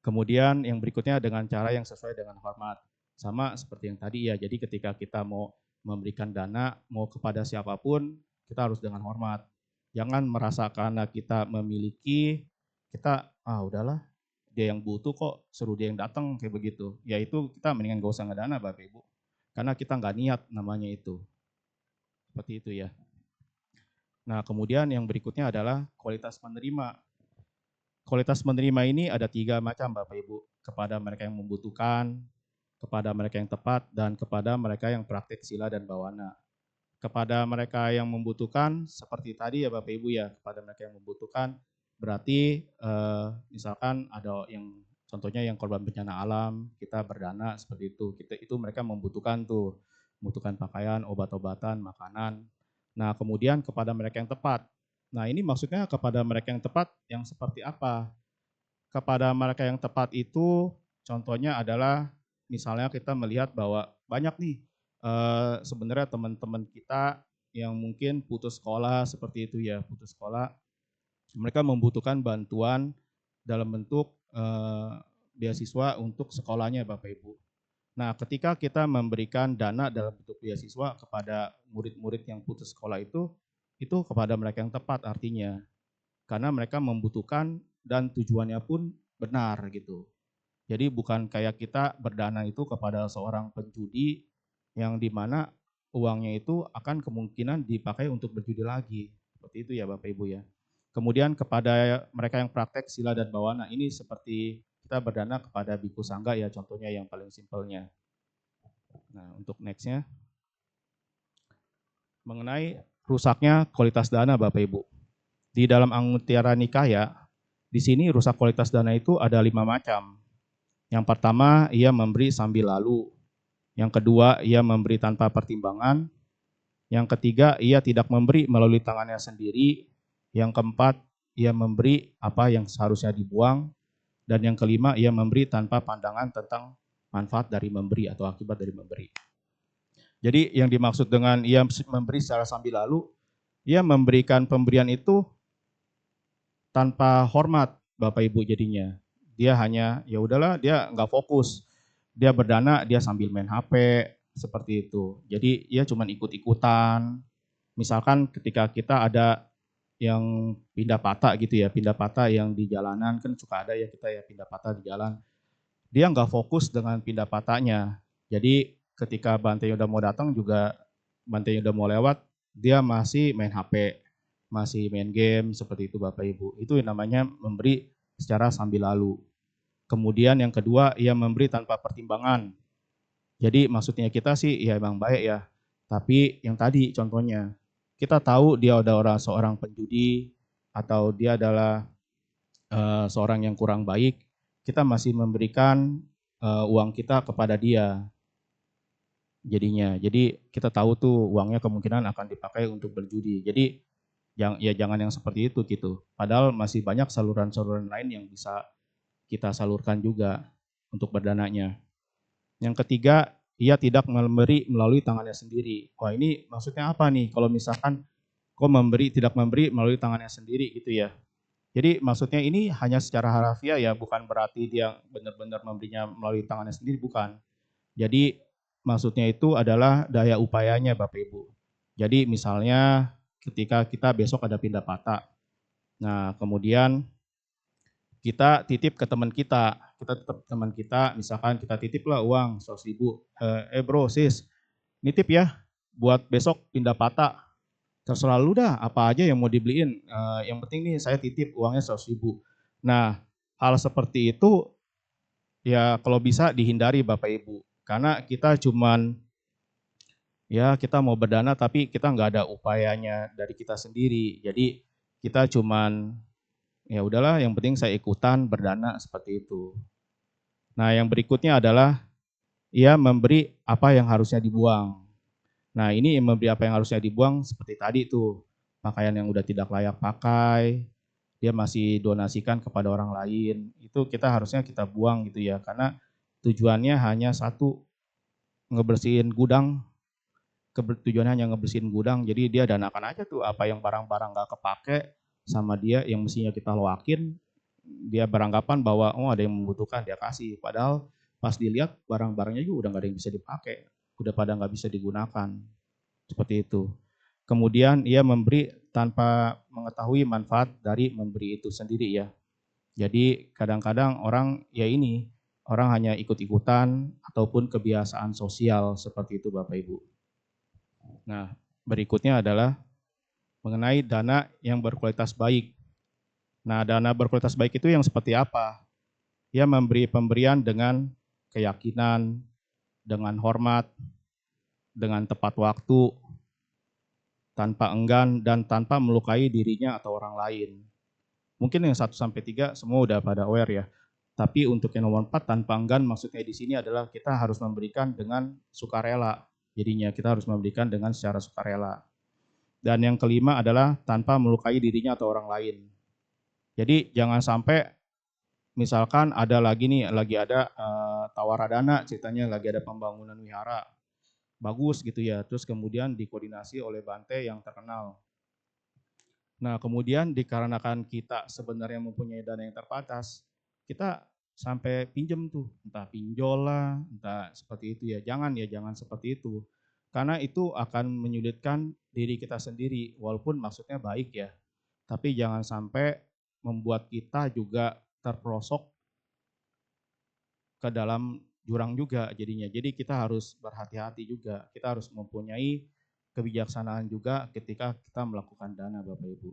Kemudian yang berikutnya dengan cara yang sesuai dengan hormat. Sama seperti yang tadi ya, jadi ketika kita mau memberikan dana, mau kepada siapapun, kita harus dengan hormat. Jangan merasa karena kita memiliki, kita udahlah dia yang butuh kok, suruh dia yang datang kayak begitu. Ya itu kita mendingan gak usah ngedana Bapak Ibu. Karena kita nggak niat namanya itu. Seperti itu ya. Nah kemudian yang berikutnya adalah kualitas menerima. Kualitas menerima ini ada 3 macam Bapak Ibu. Kepada mereka yang membutuhkan, kepada mereka yang tepat, dan kepada mereka yang praktik sila dan bawana. Kepada mereka yang membutuhkan, seperti tadi ya Bapak Ibu ya, kepada mereka yang membutuhkan, berarti misalkan ada yang contohnya yang korban bencana alam, kita berdana seperti itu. Itu mereka membutuhkan tuh, membutuhkan pakaian, obat-obatan, makanan. Nah kemudian kepada mereka yang tepat. Nah ini maksudnya kepada mereka yang tepat yang seperti apa? Kepada mereka yang tepat itu contohnya adalah misalnya kita melihat bahwa banyak nih sebenarnya teman-teman kita yang mungkin putus sekolah seperti itu ya, putus sekolah. Mereka membutuhkan bantuan dalam bentuk beasiswa untuk sekolahnya Bapak Ibu. Nah, ketika kita memberikan dana dalam bentuk beasiswa kepada murid-murid yang putus sekolah itu kepada mereka yang tepat artinya. Karena mereka membutuhkan dan tujuannya pun benar gitu. Jadi bukan kayak kita berdana itu kepada seorang penjudi yang dimana uangnya itu akan kemungkinan dipakai untuk berjudi lagi. Seperti itu ya Bapak Ibu ya. Kemudian kepada mereka yang praktek sila dan bawana ini seperti kita berdana kepada biku sangga ya contohnya yang paling simpelnya. Nah untuk nextnya mengenai rusaknya kualitas dana Bapak Ibu. Di dalam Angutira Nikaya, di sini rusak kualitas dana itu ada 5 macam. Yang pertama, ia memberi sambil lalu. Yang kedua, ia memberi tanpa pertimbangan. Yang ketiga, ia tidak memberi melalui tangannya sendiri. Yang keempat, ia memberi apa yang seharusnya dibuang. Dan yang kelima, ia memberi tanpa pandangan tentang manfaat dari memberi atau akibat dari memberi. Jadi yang dimaksud dengan ia memberi secara sambil lalu, ia memberikan pemberian itu tanpa hormat Bapak Ibu jadinya. Dia hanya ya udahlah dia nggak fokus. Dia berdana dia sambil main HP seperti itu. Jadi ya cuman ikut-ikutan. Misalkan ketika kita ada yang pindah patah gitu ya, pindah patah yang di jalanan kan suka ada ya kita ya pindah patah di jalan. Dia nggak fokus dengan pindah patahnya. Jadi ketika bantainya udah mau datang juga Bantenya udah mau lewat, dia masih main HP, masih main game seperti itu Bapak Ibu. Itu yang namanya memberi secara sambil lalu. Kemudian yang kedua, ia memberi tanpa pertimbangan. Jadi maksudnya kita sih ya emang baik ya. Tapi yang tadi contohnya, kita tahu dia adalah seorang penjudi atau dia adalah seorang yang kurang baik, kita masih memberikan uang kita kepada dia jadinya. Jadi kita tahu tuh uangnya kemungkinan akan dipakai untuk berjudi. Jadi ya jangan yang seperti itu gitu. Padahal masih banyak saluran-saluran lain yang bisa kita salurkan juga untuk berdananya. Yang ketiga, ia tidak memberi melalui tangannya sendiri. Wah ini maksudnya apa nih? Kalau misalkan kok tidak memberi melalui tangannya sendiri gitu ya. Jadi maksudnya ini hanya secara harafiah ya, bukan berarti dia benar-benar memberinya melalui tangannya sendiri, bukan. Jadi maksudnya itu adalah daya upayanya Bapak Ibu. Jadi misalnya ketika kita besok ada pindah patah, nah kemudian kita titip ke teman kita tetap teman kita, misalkan kita titip lah uang 100.000, bro sis, nitip ya buat besok pindah patah, terserah lu dah apa aja yang mau dibeliin, yang penting nih saya titip uangnya 100.000. Nah hal seperti itu ya kalau bisa dihindari Bapak Ibu, karena kita cuman ya kita mau berdana tapi kita nggak ada upayanya dari kita sendiri, jadi kita cuman ya udahlah yang penting saya ikutan berdana seperti itu. Nah yang berikutnya adalah ia memberi apa yang harusnya dibuang. Nah ini memberi apa yang harusnya dibuang seperti tadi tuh, pakaian yang udah tidak layak pakai, dia masih donasikan kepada orang lain, itu kita harusnya kita buang gitu ya, karena tujuannya hanya satu, ngebersihin gudang, tujuannya hanya ngebersihin gudang, jadi dia danakan aja tuh apa yang barang-barang gak kepake sama dia yang mestinya kita loakin, dia beranggapan bahwa oh ada yang membutuhkan dia kasih, padahal pas dilihat barang-barangnya juga udah gak ada yang bisa dipakai, udah pada gak bisa digunakan, seperti itu. Kemudian ia memberi tanpa mengetahui manfaat dari memberi itu sendiri ya. Jadi kadang-kadang orang ya ini, orang hanya ikut-ikutan ataupun kebiasaan sosial seperti itu Bapak Ibu. Nah berikutnya adalah mengenai dana yang berkualitas baik. Nah dana berkualitas baik itu yang seperti apa? Ia memberi pemberian dengan keyakinan, dengan hormat, dengan tepat waktu, tanpa enggan dan tanpa melukai dirinya atau orang lain. Mungkin yang 1-3 semua udah pada aware ya. Tapi untuk yang nomor 4 tanpa enggan maksudnya di sini adalah kita harus memberikan dengan sukarela. Jadinya kita harus memberikan dengan secara sukarela. Dan yang kelima adalah tanpa melukai dirinya atau orang lain. Jadi jangan sampai misalkan ada lagi nih, lagi ada tawaradana ceritanya, lagi ada pembangunan wihara. Bagus gitu ya, terus kemudian dikoordinasi oleh Bante yang terkenal. Nah kemudian dikarenakan kita sebenarnya mempunyai dana yang terbatas, kita sampai pinjem tuh, entah pinjol lah, entah seperti itu ya. Jangan seperti itu. Karena itu akan menyulitkan diri kita sendiri, walaupun maksudnya baik ya. Tapi jangan sampai membuat kita juga terperosok ke dalam jurang juga jadinya. Jadi kita harus berhati-hati juga. Kita harus mempunyai kebijaksanaan juga ketika kita melakukan dana Bapak Ibu.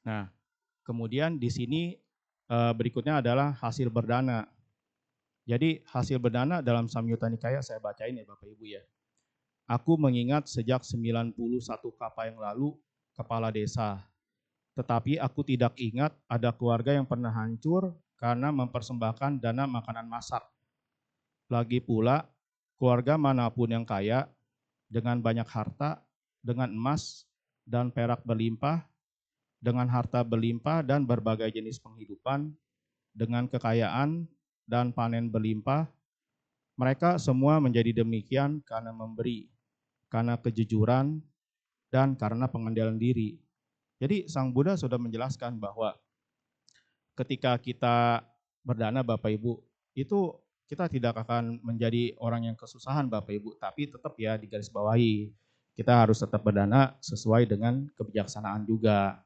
Nah, kemudian di sini berikutnya adalah hasil berdana. Jadi hasil berdana dalam Samyutta Nikaya saya bacain ya Bapak Ibu ya. Aku mengingat sejak 91 kapa yang lalu kepala desa. Tetapi aku tidak ingat ada keluarga yang pernah hancur karena mempersembahkan dana makanan masak. Lagi pula, keluarga manapun yang kaya, dengan banyak harta, dengan emas dan perak berlimpah, dengan harta berlimpah dan berbagai jenis penghidupan, dengan kekayaan dan panen berlimpah, mereka semua menjadi demikian karena memberi, karena kejujuran, dan karena pengendalian diri. Jadi Sang Buddha sudah menjelaskan bahwa ketika kita berdana Bapak Ibu, itu kita tidak akan menjadi orang yang kesusahan Bapak Ibu, tapi tetap ya digarisbawahi. Kita harus tetap berdana sesuai dengan kebijaksanaan juga.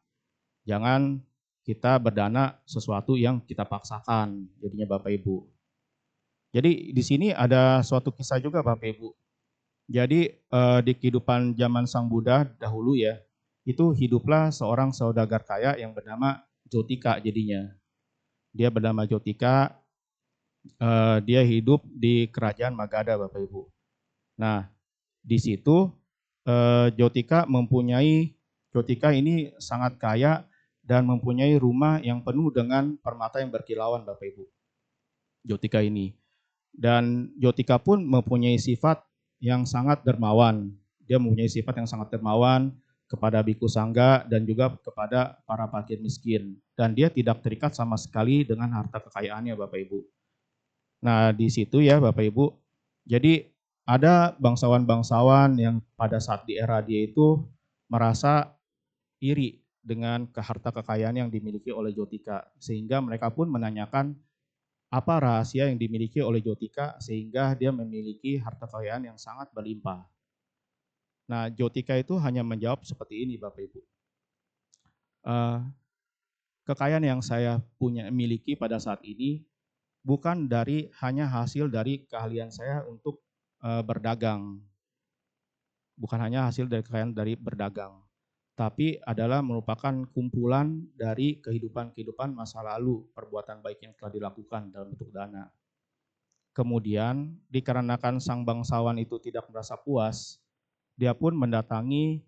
Jangan kita berdana sesuatu yang kita paksakan, jadinya Bapak Ibu. Jadi di sini ada suatu kisah juga Bapak Ibu. Jadi di kehidupan zaman Sang Buddha dahulu ya, itu hiduplah seorang saudagar kaya yang bernama Jotika jadinya. Dia bernama Jotika, dia hidup di kerajaan Magadha Bapak Ibu. Nah, di situ Jotika ini sangat kaya dan mempunyai rumah yang penuh dengan permata yang berkilauan Bapak Ibu. Jotika ini. Dan Jotika pun mempunyai sifat yang sangat dermawan. Dia mempunyai sifat yang sangat dermawan kepada biku sangga dan juga kepada para fakir miskin. Dan dia tidak terikat sama sekali dengan harta kekayaannya Bapak Ibu. Nah di situ ya Bapak Ibu, jadi ada bangsawan-bangsawan yang pada saat di era dia itu merasa iri dengan harta kekayaan yang dimiliki oleh Jotika. Sehingga mereka pun menanyakan apa rahasia yang dimiliki oleh Jotika sehingga dia memiliki harta kekayaan yang sangat berlimpah. Nah, Jotika itu hanya menjawab seperti ini, Bapak Ibu. Kekayaan yang saya miliki pada saat ini bukan hanya hasil dari keahlian saya untuk berdagang. Bukan hanya hasil dari kekayaan dari berdagang, tapi adalah merupakan kumpulan dari kehidupan masa lalu, perbuatan baik yang telah dilakukan dalam bentuk dana. Kemudian dikarenakan sang bangsawan itu tidak merasa puas, dia pun mendatangi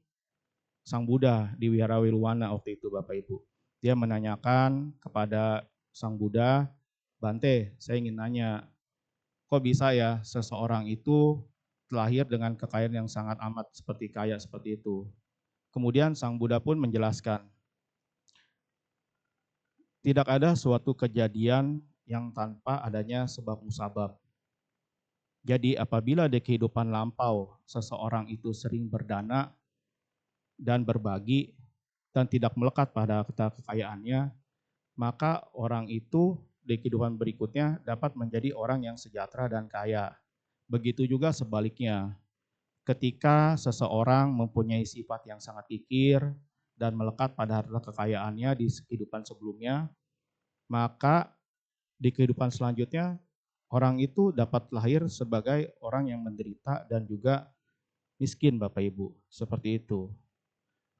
Sang Buddha di Wihara Wirwana waktu itu Bapak Ibu. Dia menanyakan kepada Sang Buddha, Bante, saya ingin nanya, kok bisa ya seseorang itu terlahir dengan kekayaan yang sangat amat seperti kaya seperti itu. Kemudian Sang Buddha pun menjelaskan, tidak ada suatu kejadian yang tanpa adanya sebab musabab. Jadi apabila di kehidupan lampau seseorang itu sering berdana dan berbagi dan tidak melekat pada kekayaannya, maka orang itu di kehidupan berikutnya dapat menjadi orang yang sejahtera dan kaya. Begitu juga sebaliknya, ketika seseorang mempunyai sifat yang sangat kikir dan melekat pada harta kekayaannya di kehidupan sebelumnya, maka di kehidupan selanjutnya orang itu dapat lahir sebagai orang yang menderita dan juga miskin Bapak Ibu, seperti itu.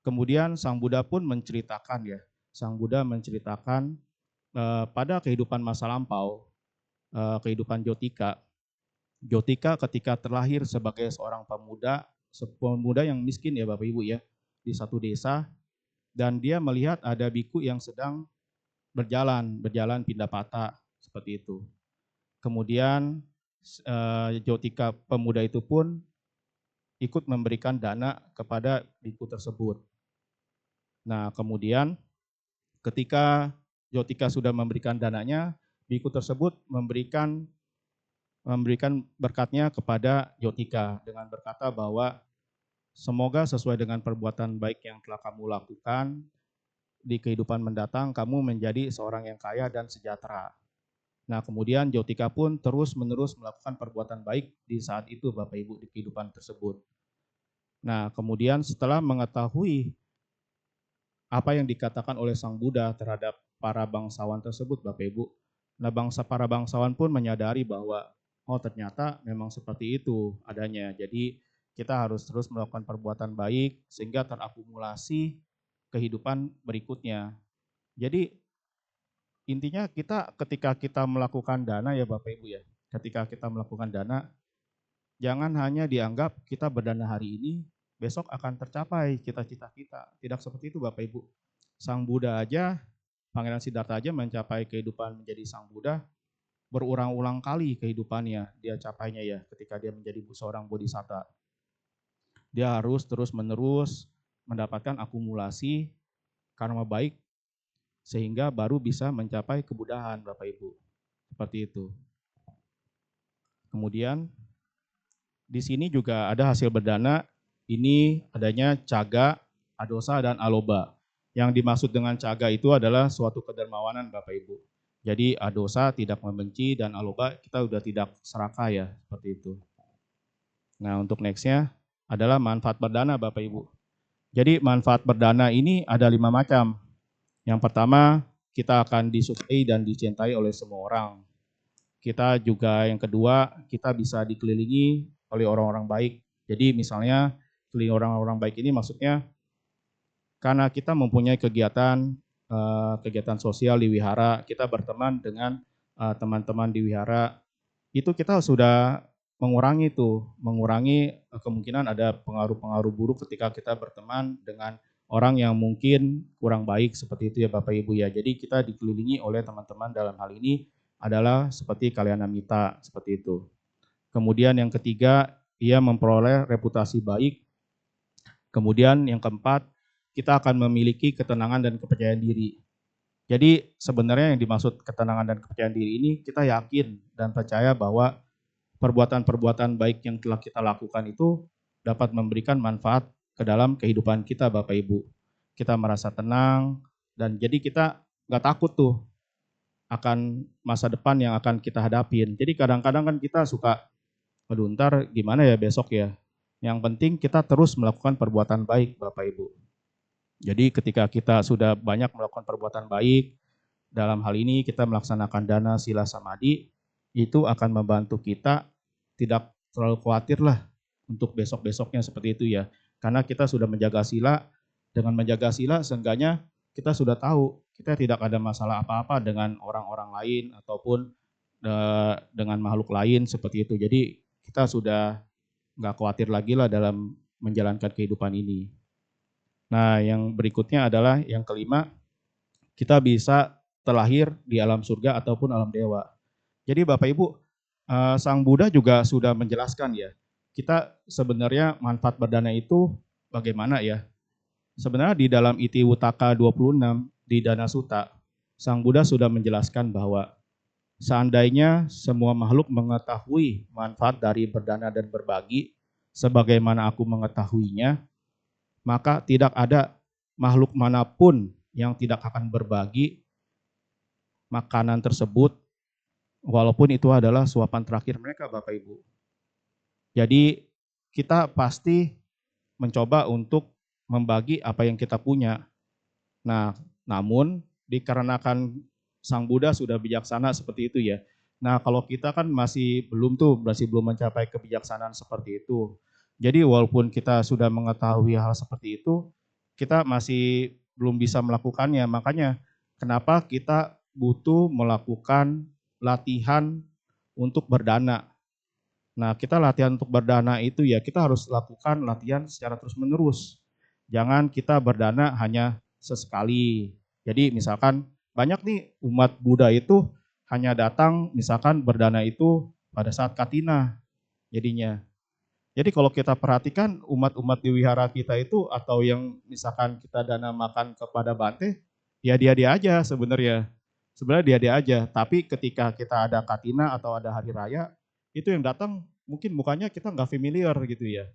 Kemudian Sang Buddha pun menceritakan ya, Sang Buddha menceritakan pada kehidupan masa lampau, kehidupan Jotika. Jotika ketika terlahir sebagai seorang pemuda yang miskin ya Bapak Ibu ya, di satu desa, dan dia melihat ada biku yang sedang berjalan pindah patah seperti itu. Kemudian Jotika pemuda itu pun ikut memberikan dana kepada biku tersebut. Nah, kemudian ketika Jotika sudah memberikan dananya, biku tersebut memberikan berkatnya kepada Jotika dengan berkata bahwa semoga sesuai dengan perbuatan baik yang telah kamu lakukan di kehidupan mendatang, kamu menjadi seorang yang kaya dan sejahtera. Nah, kemudian Jotika pun terus-menerus melakukan perbuatan baik di saat itu Bapak Ibu di kehidupan tersebut. Nah, kemudian setelah mengetahui apa yang dikatakan oleh Sang Buddha terhadap para bangsawan tersebut Bapak Ibu, nah para bangsawan pun menyadari bahwa oh ternyata memang seperti itu adanya. Jadi kita harus terus melakukan perbuatan baik sehingga terakumulasi kehidupan berikutnya. Jadi intinya kita ketika kita melakukan dana ya Bapak Ibu ya, ketika kita melakukan dana, jangan hanya dianggap kita berdana hari ini, besok akan tercapai cita-cita kita. Tidak seperti itu Bapak Ibu. Sang Buddha aja, Pangeran Siddhartha aja mencapai kehidupan menjadi Sang Buddha berulang-ulang kali kehidupannya dia capainya ya ketika dia menjadi seorang bodhisatta. Dia harus terus-menerus mendapatkan akumulasi karma baik sehingga baru bisa mencapai kebudahan Bapak Ibu. Seperti itu. Kemudian di sini juga ada hasil berdana, ini adanya caga, adosa, dan aloba. Yang dimaksud dengan caga itu adalah suatu kedermawanan Bapak Ibu. Jadi adosa tidak membenci dan aloba kita udah tidak serakah ya, seperti itu. Nah untuk nextnya adalah manfaat berdana Bapak Ibu. Jadi manfaat berdana ini ada 5 macam. Yang pertama kita akan disukai dan dicintai oleh semua orang. Kita juga yang kedua, kita bisa dikelilingi oleh orang-orang baik. Jadi misalnya keliling orang-orang baik ini maksudnya karena kita mempunyai kegiatan sosial di wihara, kita berteman dengan teman-teman di wihara, itu kita sudah mengurangi kemungkinan ada pengaruh-pengaruh buruk ketika kita berteman dengan orang yang mungkin kurang baik seperti itu ya Bapak Ibu ya. Jadi kita dikelilingi oleh teman-teman dalam hal ini adalah seperti kalyanamita seperti itu. Kemudian yang ketiga, ia memperoleh reputasi baik. Kemudian yang keempat, kita akan memiliki ketenangan dan kepercayaan diri. Jadi sebenarnya yang dimaksud ketenangan dan kepercayaan diri ini kita yakin dan percaya bahwa perbuatan-perbuatan baik yang telah kita lakukan itu dapat memberikan manfaat ke dalam kehidupan kita Bapak Ibu. Kita merasa tenang dan jadi kita nggak takut tuh akan masa depan yang akan kita hadapin. Jadi kadang-kadang kan kita suka, aduh ntar gimana ya besok ya. Yang penting kita terus melakukan perbuatan baik Bapak Ibu. Jadi ketika kita sudah banyak melakukan perbuatan baik, dalam hal ini kita melaksanakan dana sila samadhi, itu akan membantu kita tidak terlalu khawatir lah untuk besok-besoknya seperti itu ya. Karena kita sudah menjaga sila, dengan menjaga sila seenggaknya kita sudah tahu kita tidak ada masalah apa-apa dengan orang-orang lain ataupun dengan makhluk lain seperti itu. Jadi kita sudah nggak khawatir lagi lah dalam menjalankan kehidupan ini. Nah, yang berikutnya adalah yang kelima, kita bisa terlahir di alam surga ataupun alam dewa. Jadi Bapak Ibu, Sang Buddha juga sudah menjelaskan ya, kita sebenarnya manfaat berdana itu bagaimana ya. Sebenarnya di dalam Iti Wutaka 26 di Dana Sutta, Sang Buddha sudah menjelaskan bahwa seandainya semua makhluk mengetahui manfaat dari berdana dan berbagi, sebagaimana aku mengetahuinya, maka tidak ada makhluk manapun yang tidak akan berbagi makanan tersebut, walaupun itu adalah suapan terakhir mereka Bapak Ibu. Jadi kita pasti mencoba untuk membagi apa yang kita punya. Nah, namun dikarenakan Sang Buddha sudah bijaksana seperti itu ya. Nah, kalau kita kan masih belum mencapai kebijaksanaan seperti itu. Jadi walaupun kita sudah mengetahui hal seperti itu, kita masih belum bisa melakukannya. Makanya kenapa kita butuh melakukan latihan untuk berdana. Nah, kita latihan untuk berdana itu ya kita harus lakukan latihan secara terus-menerus. Jangan kita berdana hanya sesekali. Jadi misalkan banyak nih umat Buddha itu hanya datang misalkan berdana itu pada saat Katina jadinya. Jadi kalau kita perhatikan umat-umat di wihara kita itu atau yang misalkan kita dana makan kepada Bante, ya dia-dia aja sebenarnya. Sebenarnya dia-dia aja, tapi ketika kita ada Katina atau ada hari raya, itu yang datang mungkin mukanya kita nggak familiar gitu ya.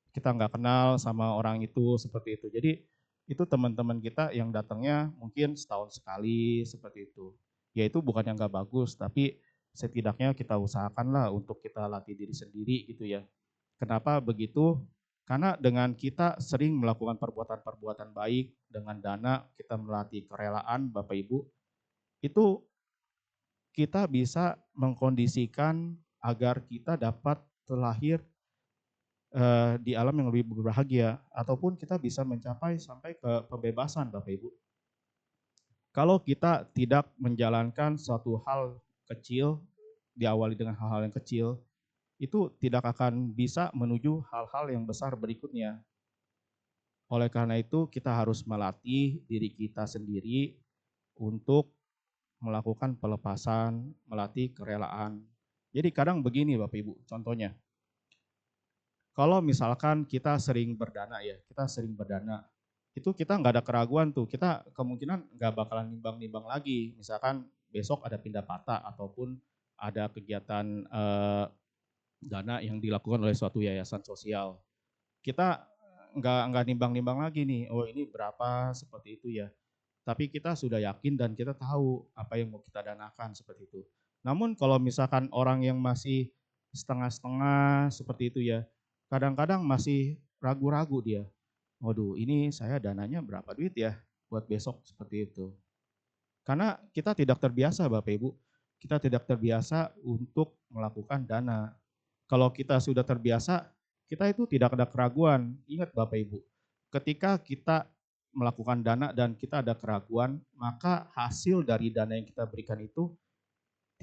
Kita nggak kenal sama orang itu seperti itu. Jadi itu teman-teman kita yang datangnya mungkin setahun sekali seperti itu. Ya itu bukan yang nggak bagus, tapi setidaknya kita usahakanlah untuk kita latih diri sendiri gitu ya. Kenapa begitu? Karena dengan kita sering melakukan perbuatan-perbuatan baik, dengan dana kita melatih kerelaan Bapak Ibu, itu kita bisa mengkondisikan agar kita dapat terlahir di alam yang lebih berbahagia ataupun kita bisa mencapai sampai ke pembebasan Bapak Ibu. Kalau kita tidak menjalankan suatu hal kecil, diawali dengan hal-hal yang kecil, itu tidak akan bisa menuju hal-hal yang besar berikutnya. Oleh karena itu kita harus melatih diri kita sendiri untuk melakukan pelepasan, melatih kerelaan. Jadi kadang begini Bapak Ibu, contohnya. Kalau misalkan kita sering berdana ya, kita sering berdana, itu kita nggak ada keraguan tuh, kita kemungkinan nggak bakalan nimbang-nimbang lagi. Misalkan besok ada pindah patah ataupun ada kegiatan dana yang dilakukan oleh suatu yayasan sosial. Kita nggak nimbang-nimbang lagi nih, oh ini berapa seperti itu ya. Tapi kita sudah yakin dan kita tahu apa yang mau kita danakan seperti itu. Namun kalau misalkan orang yang masih setengah-setengah seperti itu ya, kadang-kadang masih ragu-ragu dia. Waduh, ini saya dananya berapa duit ya buat besok seperti itu. Karena kita tidak terbiasa Bapak Ibu. kita tidak terbiasa untuk melakukan dana. Kalau kita sudah terbiasa, kita itu tidak ada keraguan. Ingat Bapak Ibu, ketika kita melakukan dana dan kita ada keraguan, maka hasil dari dana yang kita berikan itu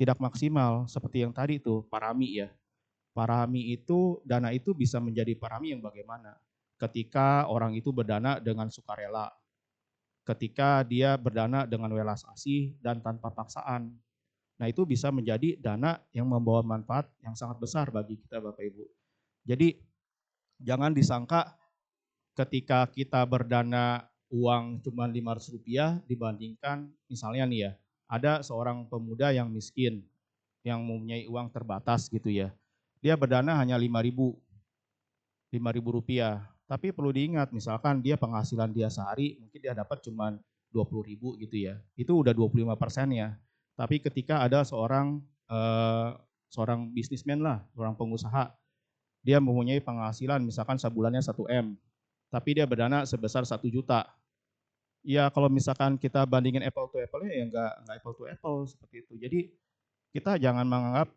tidak maksimal. Seperti yang tadi itu, parami ya. Parami itu, dana itu bisa menjadi parami yang bagaimana? Ketika orang itu berdana dengan sukarela, ketika dia berdana dengan welas asih dan tanpa paksaan. Nah, itu bisa menjadi dana yang membawa manfaat yang sangat besar bagi kita Bapak Ibu. Jadi jangan disangka ketika kita berdana uang cuma Rp500 dibandingkan misalnya nih ya, ada seorang pemuda yang miskin yang mempunyai uang terbatas gitu ya. Dia berdana hanya Rp5.000. Tapi perlu diingat, misalkan dia penghasilan dia sehari, mungkin dia dapat cuma 20.000 gitu ya. Itu udah 25% ya. Tapi ketika ada seorang bisnismen lah, seorang pengusaha, dia mempunyai penghasilan misalkan sebulannya 1 M, tapi dia berdana sebesar 1 juta. Ya kalau misalkan kita bandingin apple to apple ya nggak apple to apple seperti itu. Jadi kita jangan menganggap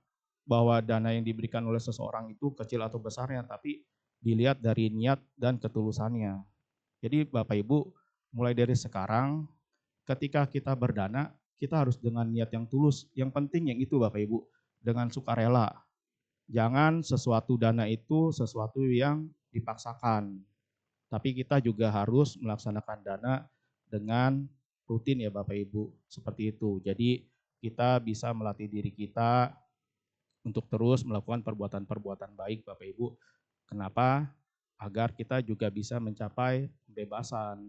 bahwa dana yang diberikan oleh seseorang itu kecil atau besarnya, tapi dilihat dari niat dan ketulusannya. Jadi Bapak Ibu, mulai dari sekarang, ketika kita berdana, kita harus dengan niat yang tulus. Yang penting yang itu Bapak Ibu, dengan sukarela. Jangan sesuatu dana itu sesuatu yang dipaksakan. Tapi kita juga harus melaksanakan dana dengan rutin ya Bapak Ibu, seperti itu. Jadi kita bisa melatih diri kita untuk terus melakukan perbuatan-perbuatan baik Bapak Ibu. Kenapa? Agar kita juga bisa mencapai kebebasan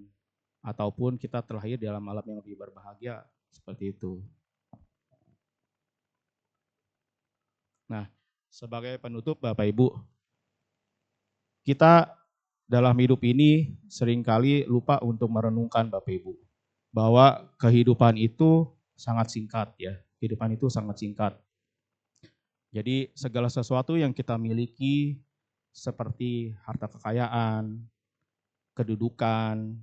ataupun kita terlahir dalam alam yang lebih berbahagia seperti itu. Nah, sebagai penutup Bapak Ibu, kita dalam hidup ini seringkali lupa untuk merenungkan Bapak Ibu bahwa kehidupan itu sangat singkat ya. Kehidupan itu sangat singkat. Jadi segala sesuatu yang kita miliki seperti harta kekayaan, kedudukan,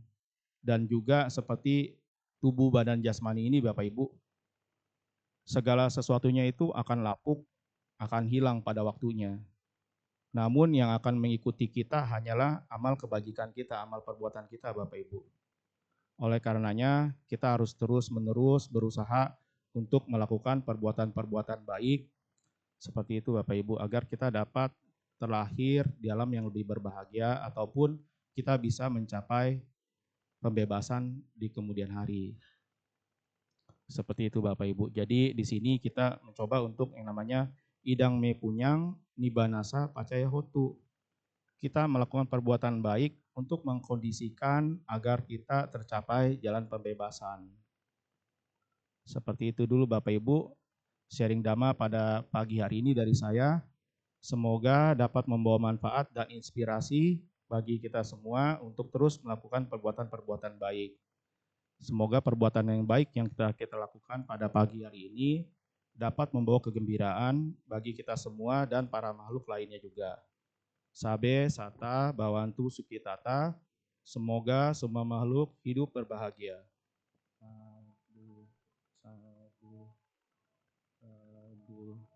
dan juga seperti tubuh badan jasmani ini Bapak Ibu, segala sesuatunya itu akan lapuk, akan hilang pada waktunya. Namun yang akan mengikuti kita hanyalah amal kebajikan kita, amal perbuatan kita Bapak Ibu. Oleh karenanya kita harus terus-menerus berusaha untuk melakukan perbuatan-perbuatan baik seperti itu Bapak Ibu, agar kita dapat terlahir di alam yang lebih berbahagia ataupun kita bisa mencapai pembebasan di kemudian hari. Seperti itu Bapak Ibu. Jadi di sini kita mencoba untuk yang namanya idang me punyang nibanasa pacaya hotu. Kita melakukan perbuatan baik untuk mengkondisikan agar kita tercapai jalan pembebasan. Seperti itu dulu Bapak Ibu, sharing Dhamma pada pagi hari ini dari saya. Semoga dapat membawa manfaat dan inspirasi bagi kita semua untuk terus melakukan perbuatan-perbuatan baik. Semoga perbuatan yang baik yang kita lakukan pada pagi hari ini dapat membawa kegembiraan bagi kita semua dan para makhluk lainnya juga. Sabe, Sata, Bawantu, Sukitata, semoga semua makhluk hidup berbahagia. Sadu, sadu, sadu.